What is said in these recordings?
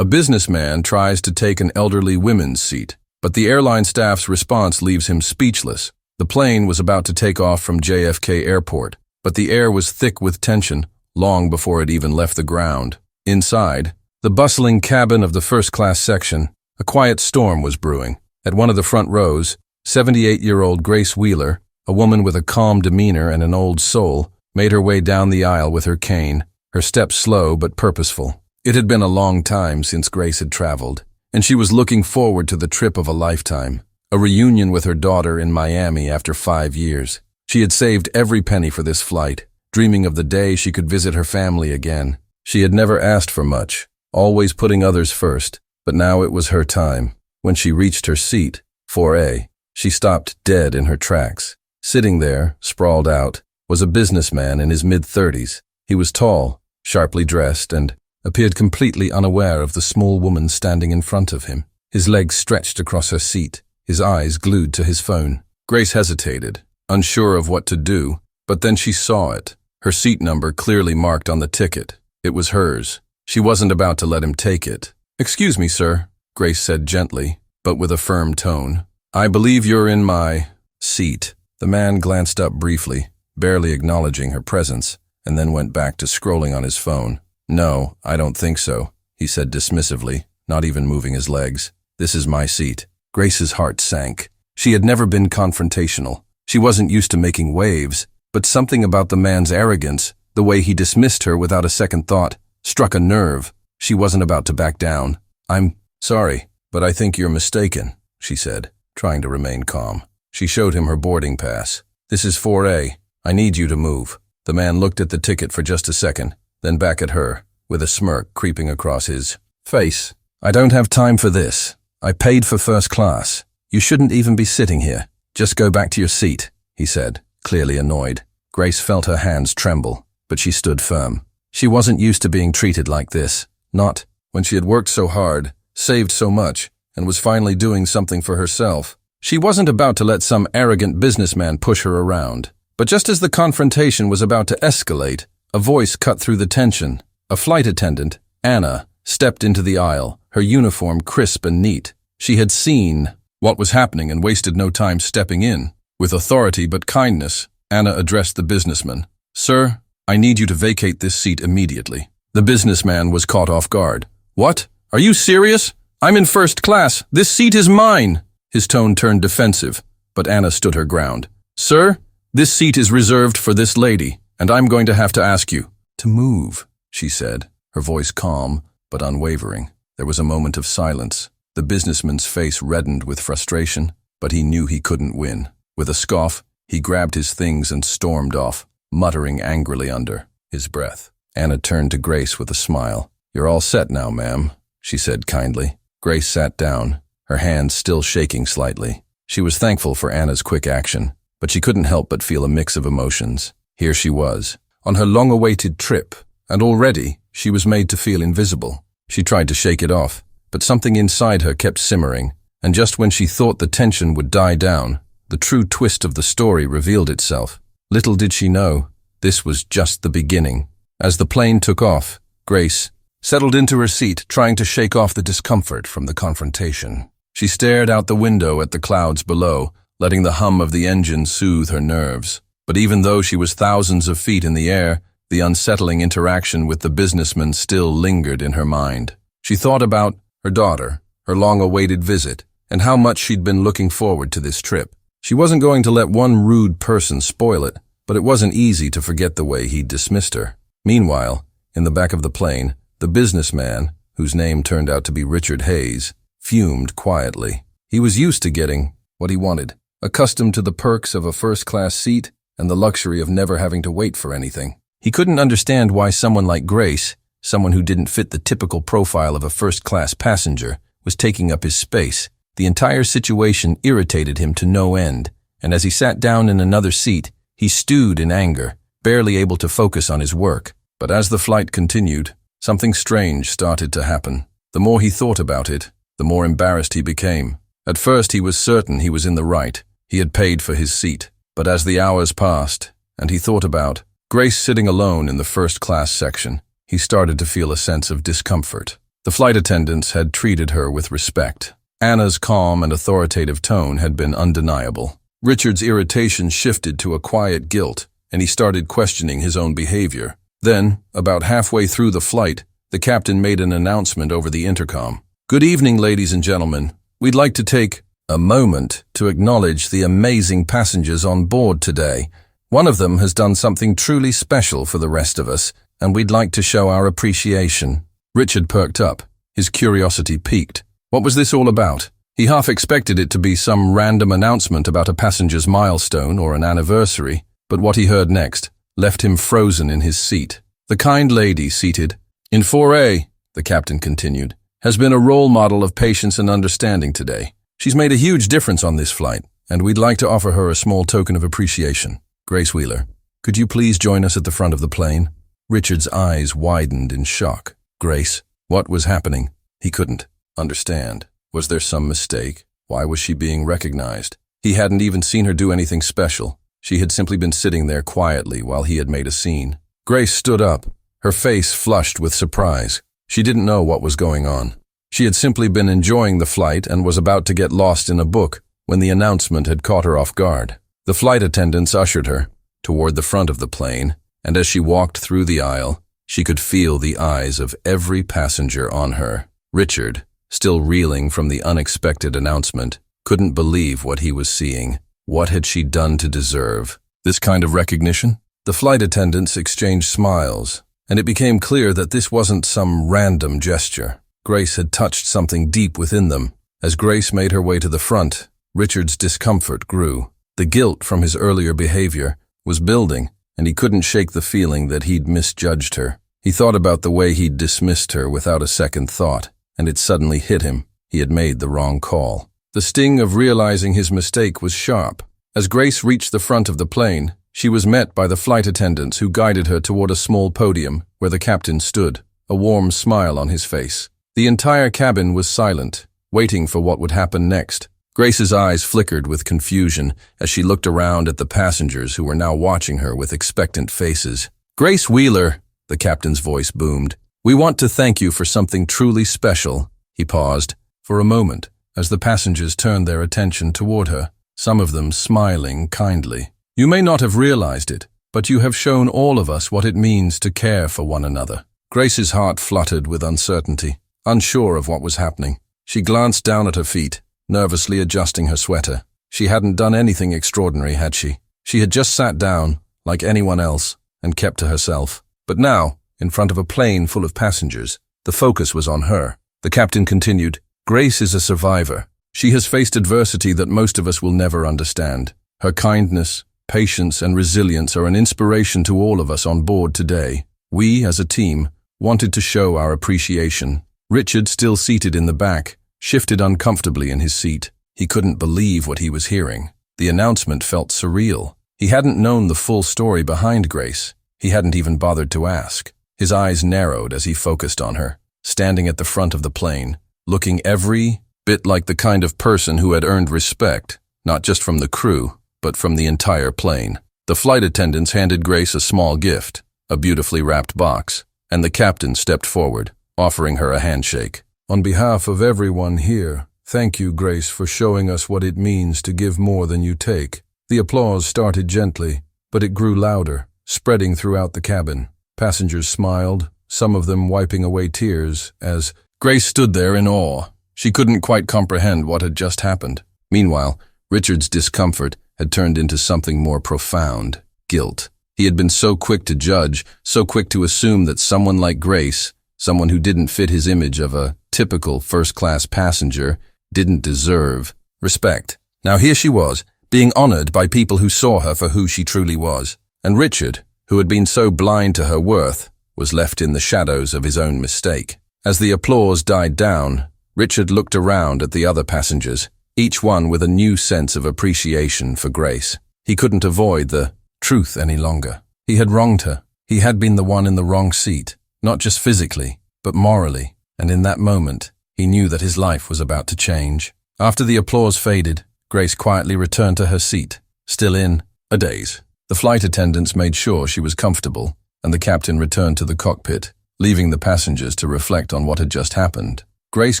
A businessman tries to take an elderly women's seat, but the airline staff's response leaves him speechless. The plane was about to take off from JFK Airport, but the air was thick with tension long before it even left the ground. Inside, the bustling cabin of the first-class section, a quiet storm was brewing. At one of the front rows, 78-year-old Grace Wheeler, a woman with a calm demeanor and an old soul, made her way down the aisle with her cane, her steps slow but purposeful. It had been a long time since Grace had traveled, and she was looking forward to the trip of a lifetime, a reunion with her daughter in Miami after 5 years. She had saved every penny for this flight, dreaming of the day she could visit her family again. She had never asked for much, always putting others first, but now it was her time. When she reached her seat, 4A, she stopped dead in her tracks. Sitting there, sprawled out, was a businessman in his mid-30s. He was tall, sharply dressed, and appeared completely unaware of the small woman standing in front of him. His legs stretched across her seat, his eyes glued to his phone. Grace hesitated, unsure of what to do, but then she saw it. Her seat number clearly marked on the ticket. It was hers. She wasn't about to let him take it. "Excuse me, sir," Grace said gently, but with a firm tone. "I believe you're in my seat." The man glanced up briefly, barely acknowledging her presence, and then went back to scrolling on his phone. "No, I don't think so," he said dismissively, not even moving his legs. "This is my seat." Grace's heart sank. She had never been confrontational. She wasn't used to making waves, but something about the man's arrogance, the way he dismissed her without a second thought, struck a nerve. She wasn't about to back down. "I'm sorry, but I think you're mistaken," she said, trying to remain calm. She showed him her boarding pass. "This is 4A. I need you to move." The man looked at the ticket for just a second, then back at her, with a smirk creeping across his face. "I don't have time for this. I paid for first class. You shouldn't even be sitting here. Just go back to your seat," he said, clearly annoyed. Grace felt her hands tremble, but she stood firm. She wasn't used to being treated like this. Not when she had worked so hard, saved so much, and was finally doing something for herself. She wasn't about to let some arrogant businessman push her around. But just as the confrontation was about to escalate, a voice cut through the tension. A flight attendant, Anna, stepped into the aisle, her uniform crisp and neat. She had seen what was happening and wasted no time stepping in. With authority but kindness, Anna addressed the businessman. "Sir, I need you to vacate this seat immediately." The businessman was caught off guard. "What? Are you serious? I'm in first class. This seat is mine." His tone turned defensive, but Anna stood her ground. "Sir, this seat is reserved for this lady, and I'm going to have to ask you to move," she said, her voice calm but unwavering. There was a moment of silence. The businessman's face reddened with frustration, but he knew he couldn't win. With a scoff, he grabbed his things and stormed off, muttering angrily under his breath. Anna turned to Grace with a smile. "You're all set now, ma'am," she said kindly. Grace sat down, her hands still shaking slightly. She was thankful for Anna's quick action, but she couldn't help but feel a mix of emotions. Here she was, on her long-awaited trip, and already she was made to feel invisible. She tried to shake it off, but something inside her kept simmering, and just when she thought the tension would die down, the true twist of the story revealed itself. Little did she know, this was just the beginning. As the plane took off, Grace settled into her seat, trying to shake off the discomfort from the confrontation. She stared out the window at the clouds below, letting the hum of the engine soothe her nerves. But even though she was thousands of feet in the air, the unsettling interaction with the businessman still lingered in her mind. She thought about her daughter, her long-awaited visit, and how much she'd been looking forward to this trip. She wasn't going to let one rude person spoil it, but it wasn't easy to forget the way he'd dismissed her. Meanwhile, in the back of the plane, the businessman, whose name turned out to be Richard Hayes, fumed quietly. He was used to getting what he wanted, accustomed to the perks of a first-class seat and the luxury of never having to wait for anything. He couldn't understand why someone like Grace, someone who didn't fit the typical profile of a first-class passenger, was taking up his space. The entire situation irritated him to no end, and as he sat down in another seat, he stewed in anger, barely able to focus on his work. But as the flight continued, something strange started to happen. The more he thought about it, the more embarrassed he became. At first he was certain he was in the right. He had paid for his seat. But as the hours passed, and he thought about Grace sitting alone in the first-class section, he started to feel a sense of discomfort. The flight attendants had treated her with respect. Anna's calm and authoritative tone had been undeniable. Richard's irritation shifted to a quiet guilt, and he started questioning his own behavior. Then, about halfway through the flight, the captain made an announcement over the intercom. "Good evening, ladies and gentlemen. We'd like to take a moment to acknowledge the amazing passengers on board today. One of them has done something truly special for the rest of us, and we'd like to show our appreciation." Richard perked up, his curiosity piqued. What was this all about? He half expected it to be some random announcement about a passenger's milestone or an anniversary, but what he heard next left him frozen in his seat. "The kind lady seated in 4A," the captain continued, "has been a role model of patience and understanding today. She's made a huge difference on this flight, and we'd like to offer her a small token of appreciation. Grace Wheeler, could you please join us at the front of the plane?" Richard's eyes widened in shock. Grace? What was happening? He couldn't understand. Was there some mistake? Why was she being recognized? He hadn't even seen her do anything special. She had simply been sitting there quietly while he had made a scene. Grace stood up, her face flushed with surprise. She didn't know what was going on. She had simply been enjoying the flight and was about to get lost in a book when the announcement had caught her off guard. The flight attendants ushered her toward the front of the plane, and as she walked through the aisle, she could feel the eyes of every passenger on her. Richard, still reeling from the unexpected announcement, couldn't believe what he was seeing. What had she done to deserve this kind of recognition? The flight attendants exchanged smiles, and it became clear that this wasn't some random gesture. Grace had touched something deep within them. As Grace made her way to the front, Richard's discomfort grew. The guilt from his earlier behavior was building, and he couldn't shake the feeling that he'd misjudged her. He thought about the way he'd dismissed her without a second thought, and it suddenly hit him. He had made the wrong call. The sting of realizing his mistake was sharp. As Grace reached the front of the plane, she was met by the flight attendants who guided her toward a small podium where the captain stood, a warm smile on his face. The entire cabin was silent, waiting for what would happen next. Grace's eyes flickered with confusion as she looked around at the passengers who were now watching her with expectant faces. "Grace Wheeler," the captain's voice boomed, "we want to thank you for something truly special." He paused for a moment as the passengers turned their attention toward her, some of them smiling kindly. "You may not have realized it, but you have shown all of us what it means to care for one another." Grace's heart fluttered with uncertainty, unsure of what was happening. She glanced down at her feet, nervously adjusting her sweater. She hadn't done anything extraordinary, had she? She had just sat down, like anyone else, and kept to herself. But now, in front of a plane full of passengers, the focus was on her. The captain continued, "Grace is a survivor. She has faced adversity that most of us will never understand. Her kindness, patience, and resilience are an inspiration to all of us on board today. We, as a team, wanted to show our appreciation." Richard, still seated in the back, shifted uncomfortably in his seat. He couldn't believe what he was hearing. The announcement felt surreal. He hadn't known the full story behind Grace. He hadn't even bothered to ask. His eyes narrowed as he focused on her, standing at the front of the plane, looking every bit like the kind of person who had earned respect, not just from the crew, but from the entire plane. The flight attendants handed Grace a small gift, a beautifully wrapped box, and the captain stepped forward, offering her a handshake. "On behalf of everyone here, thank you, Grace, for showing us what it means to give more than you take." The applause started gently, but it grew louder, spreading throughout the cabin. Passengers smiled, some of them wiping away tears, as Grace stood there in awe. She couldn't quite comprehend what had just happened. Meanwhile, Richard's discomfort had turned into something more profound: guilt. He had been so quick to judge, so quick to assume that someone like Grace, someone who didn't fit his image of a typical first-class passenger, didn't deserve respect. Now here she was, being honored by people who saw her for who she truly was. And Richard, who had been so blind to her worth, was left in the shadows of his own mistake. As the applause died down, Richard looked around at the other passengers, each one with a new sense of appreciation for Grace. He couldn't avoid the truth any longer. He had wronged her. He had been the one in the wrong seat, not just physically, but morally. And in that moment, he knew that his life was about to change. After the applause faded, Grace quietly returned to her seat, still in a daze. The flight attendants made sure she was comfortable, and the captain returned to the cockpit, leaving the passengers to reflect on what had just happened. Grace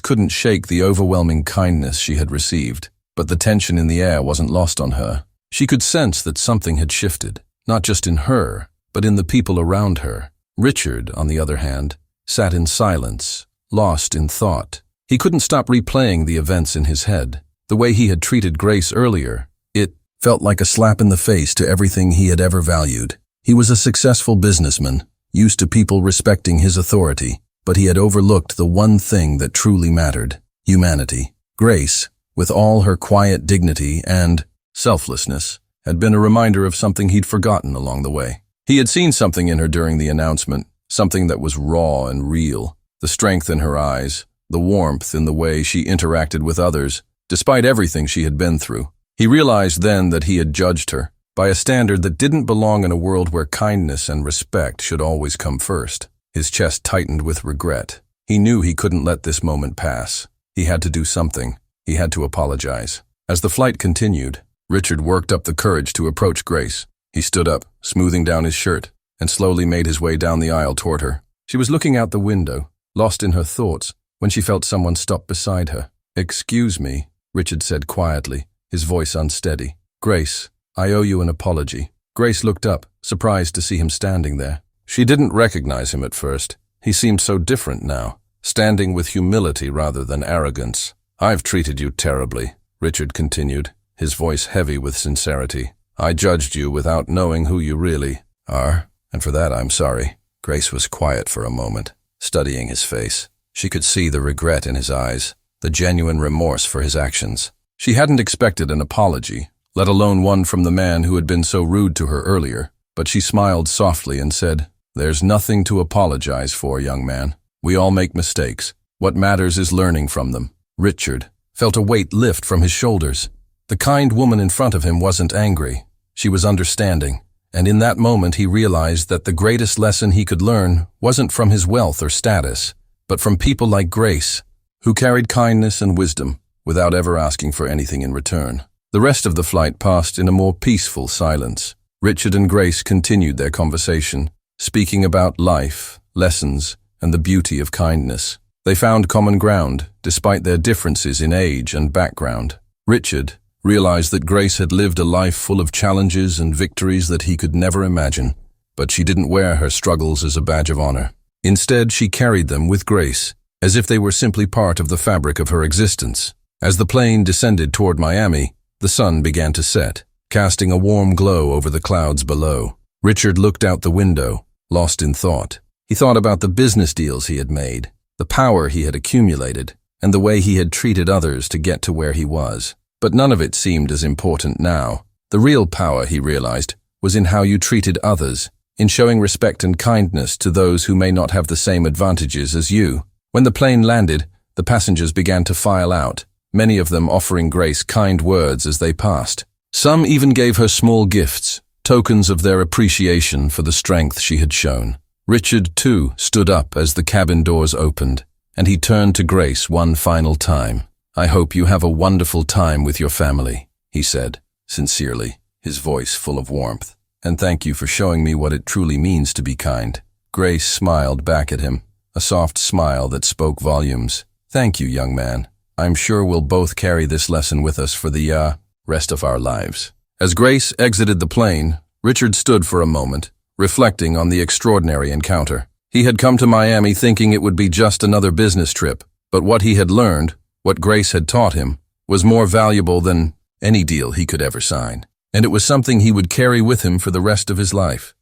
couldn't shake the overwhelming kindness she had received, but the tension in the air wasn't lost on her. She could sense that something had shifted, not just in her, but in the people around her. Richard, on the other hand, sat in silence, lost in thought. He couldn't stop replaying the events in his head. The way he had treated Grace earlier, it felt like a slap in the face to everything he had ever valued. He was a successful businessman, used to people respecting his authority, but he had overlooked the one thing that truly mattered: humanity. Grace, with all her quiet dignity and selflessness, had been a reminder of something he'd forgotten along the way. He had seen something in her during the announcement, something that was raw and real. The strength in her eyes, the warmth in the way she interacted with others, despite everything she had been through. He realized then that he had judged her by a standard that didn't belong in a world where kindness and respect should always come first. His chest tightened with regret. He knew he couldn't let this moment pass. He had to do something. He had to apologize. As the flight continued, Richard worked up the courage to approach Grace. He stood up, smoothing down his shirt, and slowly made his way down the aisle toward her. She was looking out the window, lost in her thoughts, when she felt someone stop beside her. "Excuse me," Richard said quietly, his voice unsteady. "Grace, I owe you an apology." Grace looked up, surprised to see him standing there. She didn't recognize him at first. He seemed so different now, standing with humility rather than arrogance. "I've treated you terribly," Richard continued, his voice heavy with sincerity. "I judged you without knowing who you really are, and for that I'm sorry." Grace was quiet for a moment, studying his face. She could see the regret in his eyes, the genuine remorse for his actions. She hadn't expected an apology, let alone one from the man who had been so rude to her earlier, but she smiled softly and said, "There's nothing to apologize for, young man. We all make mistakes. What matters is learning from them." Richard felt a weight lift from his shoulders. The kind woman in front of him wasn't angry. She was understanding, and in that moment he realized that the greatest lesson he could learn wasn't from his wealth or status, but from people like Grace, who carried kindness and wisdom without ever asking for anything in return. The rest of the flight passed in a more peaceful silence. Richard and Grace continued their conversation, speaking about life, lessons, and the beauty of kindness. They found common ground, despite their differences in age and background. Richard realized that Grace had lived a life full of challenges and victories that he could never imagine, but she didn't wear her struggles as a badge of honor. Instead, she carried them with grace, as if they were simply part of the fabric of her existence. As the plane descended toward Miami, the sun began to set, casting a warm glow over the clouds below. Richard looked out the window, lost in thought. He thought about the business deals he had made, the power he had accumulated, and the way he had treated others to get to where he was. But none of it seemed as important now. The real power, he realized, was in how you treated others, in showing respect and kindness to those who may not have the same advantages as you. When the plane landed, the passengers began to file out, many of them offering Grace kind words as they passed. Some even gave her small gifts, tokens of their appreciation for the strength she had shown. Richard, too, stood up as the cabin doors opened, and he turned to Grace one final time. "I hope you have a wonderful time with your family," he said, sincerely, his voice full of warmth. "And thank you for showing me what it truly means to be kind." Grace smiled back at him, a soft smile that spoke volumes. "Thank you, young man. I'm sure we'll both carry this lesson with us for the rest of our lives." As Grace exited the plane, Richard stood for a moment, reflecting on the extraordinary encounter. He had come to Miami thinking it would be just another business trip, but what he had learned, what Grace had taught him, was more valuable than any deal he could ever sign. And it was something he would carry with him for the rest of his life.